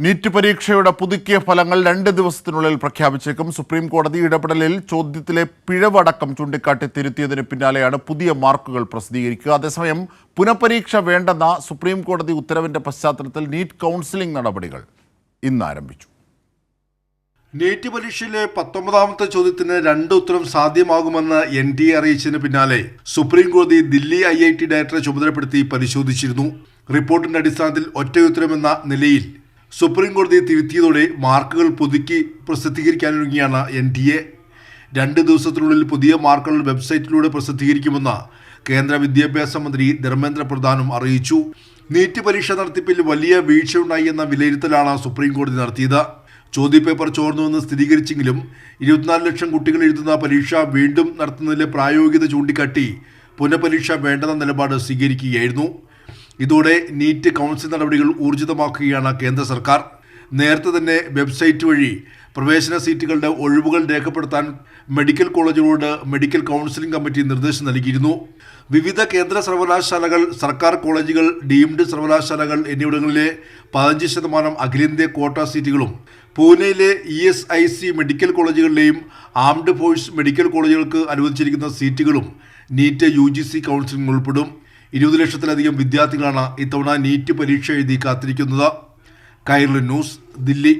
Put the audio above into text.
NEET പരീക്ഷയുടെ പുതുക്കിയ ഫലങ്ങൾ 2 ദിവസത്തിനുള്ളിൽ പ്രഖ്യാപിച്ചേക്കും. സുപ്രീം കോടതി ഇടപെടലിൽ ചോദ്യത്തിലെ പിഴവടക്കം ചൂണ്ടിക്കാട്ടി തിരുത്തിയതിന് പിന്നാലെയാണ് പുതിയ മാർക്കുകൾ പ്രസിദ്ധീകരിക്കുക. അതേസമയം പുനഃപരീക്ഷ വേണ്ടെന്ന സുപ്രീം കോടതി ഉത്തരവിന്റെ പശ്ചാത്തലത്തിൽ നീറ്റ് കൗൺസിലിംഗ് നടപടികൾ ഇന്ന് ആരംഭിച്ചു. നീറ്റ് പരീക്ഷയിലെ 19ാമത്തെ ചോദ്യത്തിന് 2 ഉത്തരം സാധ്യമാകുമെന്ന് NTA അറിയിച്ചതിന് പിന്നാലെ സുപ്രീം കോടതി ദില്ലി IIT ഡയറക്ടറെ ചുമതലപ്പെടുത്തി പരിശോധിച്ചിരുന്നു. റിപ്പോർട്ടിന്റെ അടിസ്ഥാനത്തിൽ ഒറ്റയുത്തരമെന്ന നിലയിൽ സുപ്രീം കോടതി തിരുത്തിയതോടെ മാർക്കുകൾ പുതുക്കി പ്രസിദ്ധീകരിക്കാനൊരുങ്ങിയാണ് NTA. 2 ദിവസത്തിനുള്ളിൽ പുതിയ മാർക്കുകൾ വെബ്സൈറ്റിലൂടെ പ്രസിദ്ധീകരിക്കുമെന്ന് കേന്ദ്ര വിദ്യാഭ്യാസ മന്ത്രി ധർമ്മേന്ദ്ര പ്രധാനും അറിയിച്ചു. നീറ്റ് പരീക്ഷ നടത്തിപ്പിൽ വലിയ വീഴ്ചയുണ്ടായി എന്ന വിലയിരുത്തലാണ് സുപ്രീം കോടതി നടത്തിയത്. ചോദ്യപേപ്പർ ചോർന്നുവെന്ന് സ്ഥിരീകരിച്ചെങ്കിലും 24 ലക്ഷം കുട്ടികൾ എഴുതുന്ന പരീക്ഷ വീണ്ടും നടത്തുന്നതിലെ പ്രായോഗികത ചൂണ്ടിക്കാട്ടി പുനഃപരീക്ഷ വേണ്ടെന്ന നിലപാട് സ്വീകരിക്കുകയായിരുന്നു. ഇതോടെ നീറ്റ് കൗൺസിൽ നടപടികൾ ഊർജിതമാക്കുകയാണ് കേന്ദ്ര സർക്കാർ. നേരത്തെ തന്നെ വെബ്സൈറ്റ് വഴി പ്രവേശന സീറ്റുകളുടെ ഒഴിവുകൾ രേഖപ്പെടുത്താൻ മെഡിക്കൽ കോളേജുകളോട് മെഡിക്കൽ കൗൺസിലിംഗ് കമ്മിറ്റി നിർദ്ദേശം നൽകിയിരുന്നു. വിവിധ കേന്ദ്ര സർവകലാശാലകൾ, സർക്കാർ കോളേജുകൾ, ഡീംഡ് സർവകലാശാലകൾ എന്നിവിടങ്ങളിലെ 15% അഖിലേന്ത്യാ ക്വാട്ട സീറ്റുകളും പൂനെയിലെ ESIC മെഡിക്കൽ കോളേജുകളിലെയും ആംഡ് ഫോഴ്സ് മെഡിക്കൽ കോളേജുകൾക്ക് അനുവദിച്ചിരിക്കുന്ന സീറ്റുകളും നീറ്റ് UGC കൗൺസിലിംഗ് ഉൾപ്പെടും. 20 ലക്ഷത്തിലധികം വിദ്യാർത്ഥികളാണ് ഇത്തവണ നീറ്റ് പരീക്ഷ എഴുതി കാത്തിരിക്കുന്നത്. കൈരളി ന്യൂസ്, ദില്ലി.